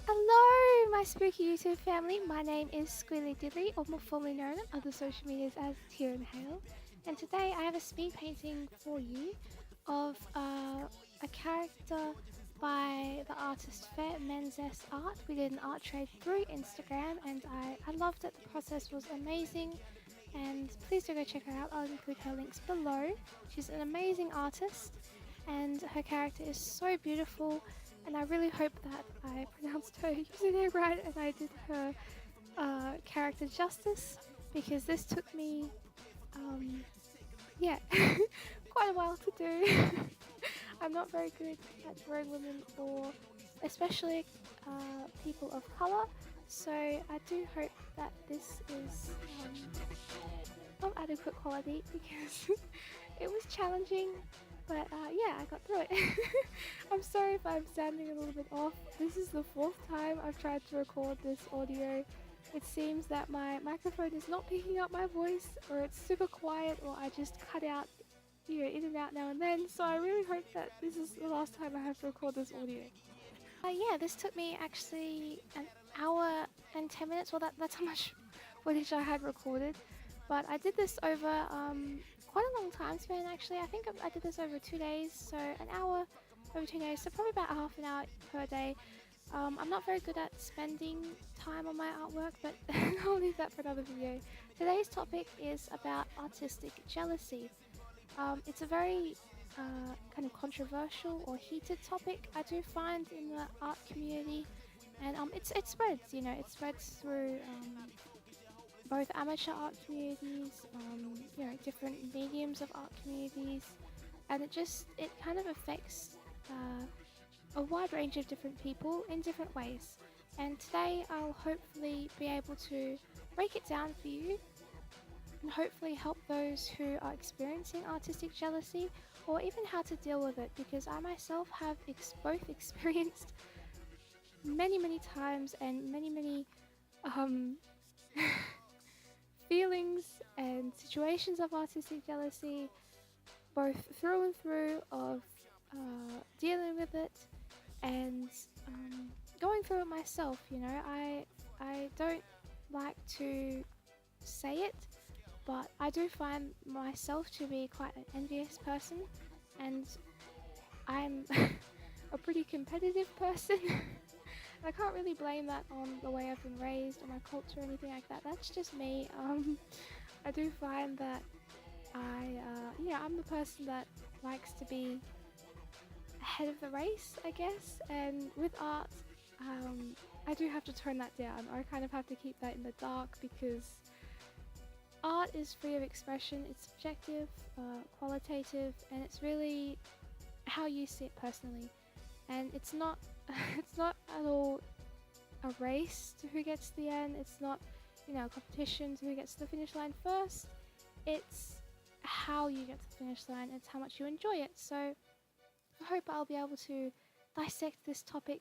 Hello, my spooky YouTube family. My name is SquiddlyDiddly, or more formally known on other social medias as Tirnhael. And today I have a speed painting for you of a character by the artist Fair Menzies Art. We did an art trade through Instagram, and I loved it. The process was amazing. And please do go check her out. I'll include her links below. She's an amazing artist, and her character is so beautiful. And I really hope that I pronounced her username right and I did her character justice, because this took me, yeah, quite a while to do. I'm not very good at drawing women, or especially people of color, so I do hope that this is of adequate quality, because it was challenging, but yeah, I got through it. I'm sorry if I'm sounding a little bit off. This is the 4th time I've tried to record this audio. It seems that my microphone is not picking up my voice, or it's super quiet, or I just cut out, you know, in and out now and then, so I really hope that this is the last time I have to record this audio. Yeah, this took me actually an hour and 10 minutes. Well, that's how much footage I had recorded. But I did this over quite a long time span actually. I think I did this over 2 days, so an hour over 2 days, so probably about half an hour per day. I'm not very good at spending time on my artwork, but I'll leave that for another video. Today's topic is about artistic jealousy. It's a very kind of controversial or heated topic, I do find, in the art community, and it spreads, you know, it spreads through both amateur art communities, you know, different mediums of art communities, and it kind of affects a wide range of different people in different ways. And today I'll hopefully be able to break it down for you and hopefully help those who are experiencing artistic jealousy, or even how to deal with it, because I myself have both experienced many times and many feelings and situations of artistic jealousy, both through and through, of dealing with it and going through it myself. You know, I don't like to say it, but I do find myself to be quite an envious person, and I'm a pretty competitive person. I can't really blame that on the way I've been raised or my culture or anything like that. That's just me. I do find that I'm the person that likes to be ahead of the race, I guess. And with art, I do have to tone that down. I kind of have to keep that in the dark, because art is free of expression. It's subjective, qualitative, and it's really how you see it personally. And it's not it's not at all a race to who gets to the end. It's not, you know, a competition to who gets to the finish line first. It's how you get to the finish line. It's how much you enjoy it. So I hope I'll be able to dissect this topic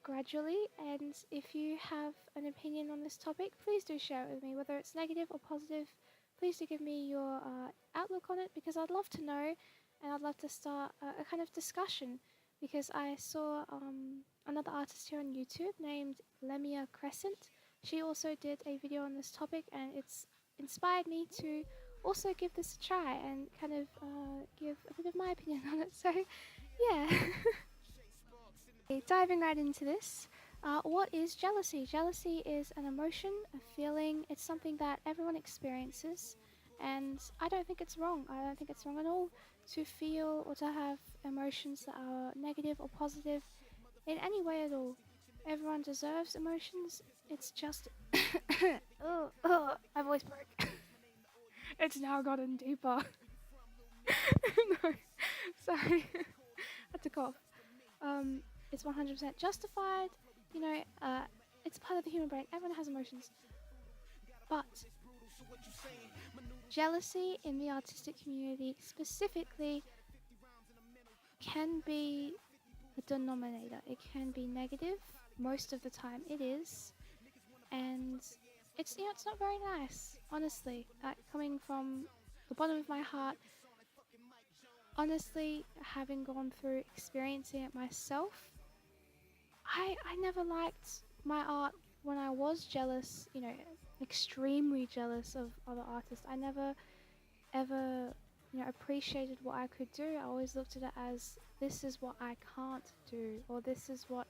gradually, and if you have an opinion on this topic, please do share it with me, whether it's negative or positive. Please do give me your outlook on it, because I'd love to know, and I'd love to start a kind of discussion, because I saw another artist here on YouTube named Lemia Crescent. She also did a video on this topic, and it's inspired me to also give this a try and kind of give a bit of my opinion on it. So yeah. Okay, diving right into this, what is jealousy? Jealousy is an emotion, a feeling. It's something that everyone experiences, and I don't think it's wrong. I don't think it's wrong at all to feel or to have emotions that are negative or positive in any way at all. Everyone deserves emotions. It's just my voice broke. It's now gotten deeper. No, sorry. Had to cough. It's 100% justified. You know, it's part of the human brain. Everyone has emotions. But jealousy in the artistic community specifically can be a denominator. It can be negative. Most of the time it is. And it's, you know, it's not very nice, honestly. Coming from the bottom of my heart, honestly, having gone through experiencing it myself, I never liked my art when I was jealous, you know, extremely jealous of other artists. I never ever, you know, appreciated what I could do. I always looked at it as this is what I can't do, or this is what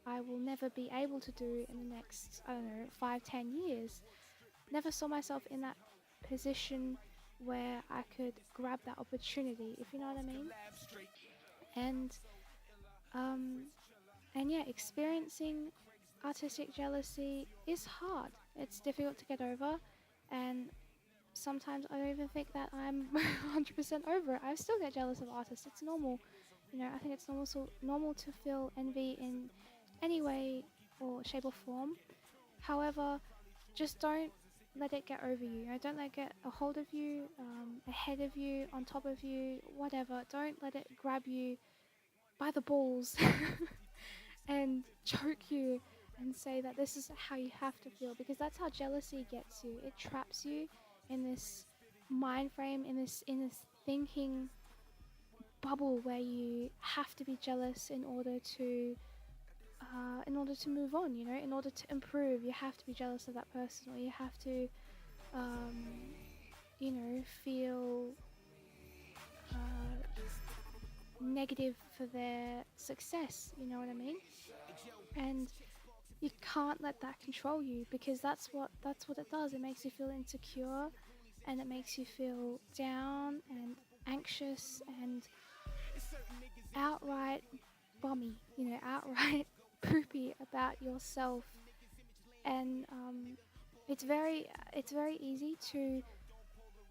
I will never be able to do in the next, I don't know, 5, 10 years. Never saw myself in that position where I could grab that opportunity, if you know what I mean. And um, and yeah, experiencing artistic jealousy is hard. It's difficult to get over, and sometimes I don't even think that I'm 100% over it. I still get jealous of artists. It's normal. You know, I think it's normal to feel envy in any way or shape or form. However, just don't let it get over you. You know, don't let it get a hold of you, ahead of you, on top of you, whatever. Don't let it grab you by the balls and choke you and say that this is how you have to feel, because that's how jealousy gets you. It traps you in this mind frame, in this thinking bubble where you have to be jealous in order to move on. You know, in order to improve, you have to be jealous of that person, or you have to um, you know, feel uh, negative for their success. You know what I mean? And you can't let that control you, because that's what it does. It makes you feel insecure, and it makes you feel down and anxious and outright bummy, you know, outright poopy about yourself. And it's very easy to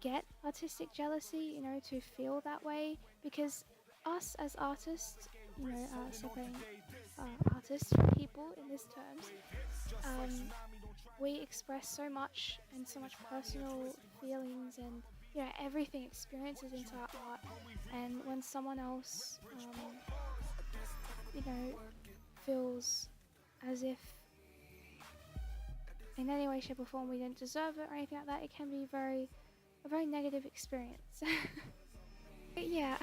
get artistic jealousy, you know, to feel that way, because us as artists, you know, separating artists from people in this terms, um, we express so much and so much personal feelings and, you know, everything experiences into our art. And when someone else, you know, feels as if in any way, shape, or form we didn't deserve it or anything like that, it can be a very negative experience. But yeah,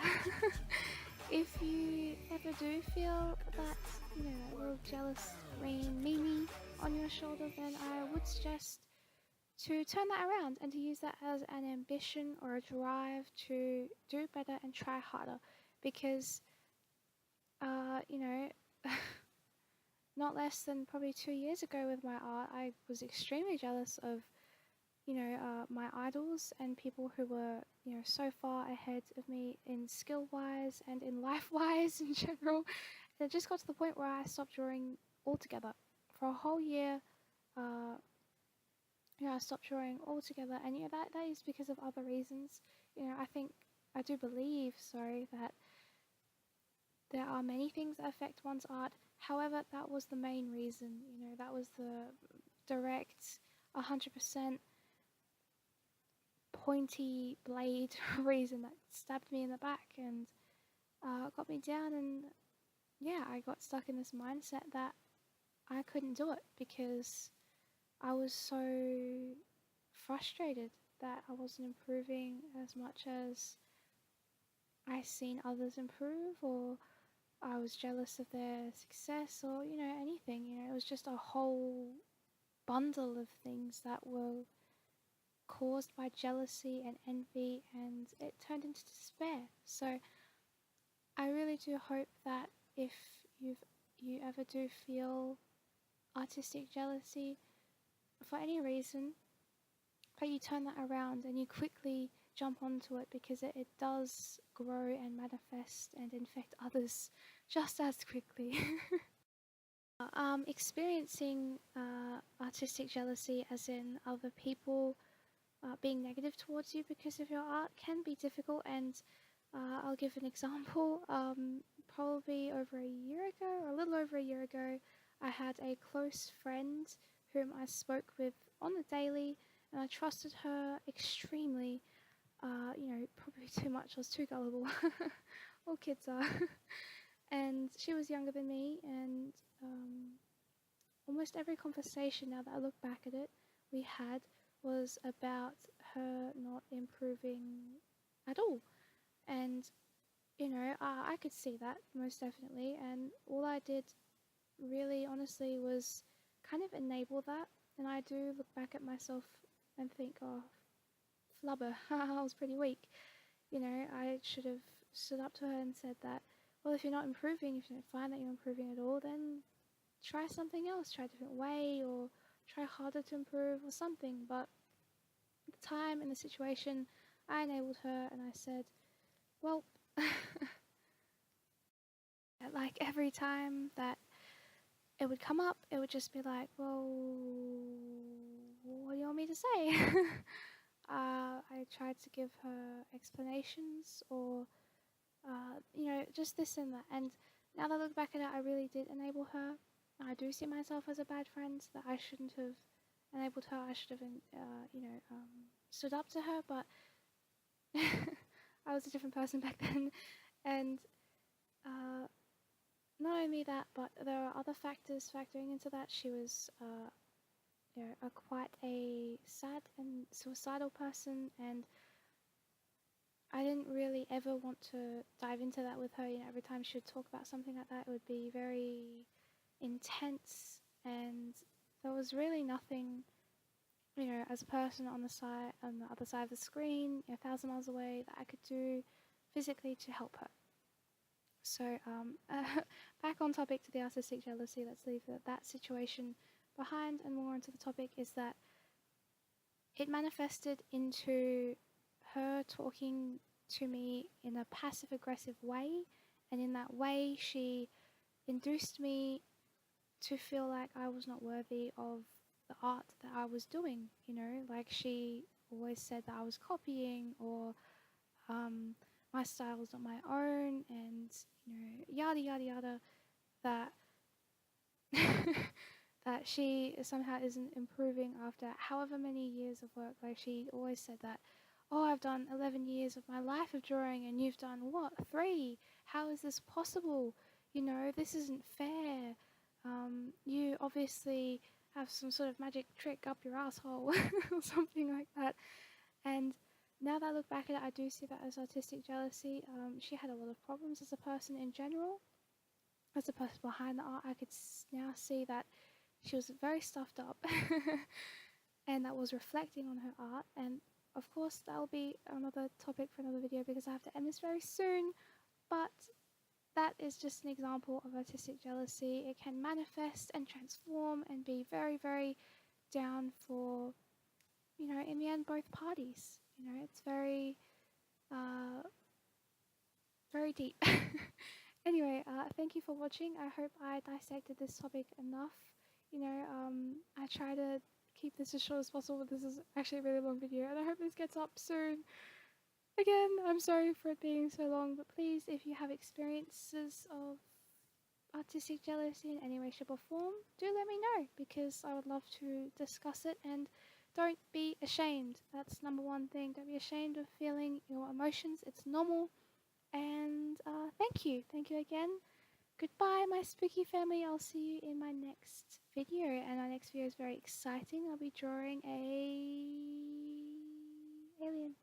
if you ever do feel that, you know, a little jealous green Mimi on your shoulder, then I would suggest to turn that around and to use that as an ambition or a drive to do better and try harder. Because, you know, not less than probably 2 years ago with my art, I was extremely jealous of, you know, my idols and people who were, you know, so far ahead of me in skill wise and in life wise in general. And it just got to the point where I stopped drawing altogether. For a whole year, uh, you know, I stopped drawing altogether, and you know, that is because of other reasons. You know, I do believe, sorry, that there are many things that affect one's art. However, that was the main reason. You know, that was the direct, 100% pointy blade reason that stabbed me in the back and got me down. And yeah, I got stuck in this mindset that I couldn't do it because I was so frustrated that I wasn't improving as much as I seen others improve, or I was jealous of their success, or, you know, anything. You know, it was just a whole bundle of things that were caused by jealousy and envy, and it turned into despair. So I really do hope that if you ever do feel artistic jealousy for any reason, that you turn that around and you quickly jump onto it, because it does grow and manifest and infect others just as quickly. Experiencing artistic jealousy, as in other people being negative towards you because of your art, can be difficult. And I'll give an example. Probably over a year ago, or a little over a year ago, I had a close friend whom I spoke with on the daily, and I trusted her extremely. You know, probably too much. I was too gullible. All kids are. And she was younger than me, and almost every conversation, now that I look back at it, we had was about her not improving at all. And, you know, I could see that most definitely. And all I did really honestly was kind of enable that. And I do look back at myself and think, oh, flubber, I was pretty weak. You know, I should have stood up to her and said that, well, if you're not improving, if you don't find that you're improving at all, then try something else, try a different way, or try harder to improve or something. But at the time in the situation, I enabled her and I said, well, like every time that it would come up, it would just be like, well, what do you want me to say? I tried to give her explanations or, you know, just this and that. And now that I look back at it, I really did enable her. I do see myself as a bad friend, that I shouldn't have enabled her. I should have, you know, stood up to her, but I was a different person back then. And not only that, but there are other factors factoring into that. She was, you know, quite a sad and suicidal person, and I didn't really ever want to dive into that with her. You know, every time she would talk about something like that, it would be very intense, and there was really nothing, you know, as a person on the other side of the screen, you know, 1,000 miles away, that I could do physically to help her. So, back on topic to the artistic jealousy, let's leave that situation behind and more onto the topic, is that it manifested into her talking to me in a passive aggressive way, and in that way she induced me to feel like I was not worthy of the art that I was doing. You know, like she always said that I was copying, or my style was not my own, and you know, yada yada yada, that that she somehow isn't improving after however many years of work. Like she always said that, oh, I've done 11 years of my life of drawing and you've done what, 3? How is this possible? You know, this isn't fair. You obviously have some sort of magic trick up your asshole or something like that. And now that I look back at it, I do see that as artistic jealousy. She had a lot of problems as a person in general. As a person behind the art, I could now see that she was very stuffed up and that was reflecting on her art. And of course, that'll be another topic for another video because I have to end this very soon. But that is just an example of artistic jealousy. It can manifest and transform and be very, very down for, you know, in the end, both parties. You know, it's very, very deep. Anyway, thank you for watching. I hope I dissected this topic enough. You know, I try to keep this as short as possible, but this is actually a really long video, and I hope this gets up soon. Again, I'm sorry for it being so long, but please, if you have experiences of artistic jealousy in any way, shape, or form, do let me know, because I would love to discuss it. And don't be ashamed. That's number one thing. Don't be ashamed of feeling your emotions. It's normal. And thank you. Thank you again. Goodbye, my spooky family. I'll see you in my next video. And our next video is very exciting. I'll be drawing a alien.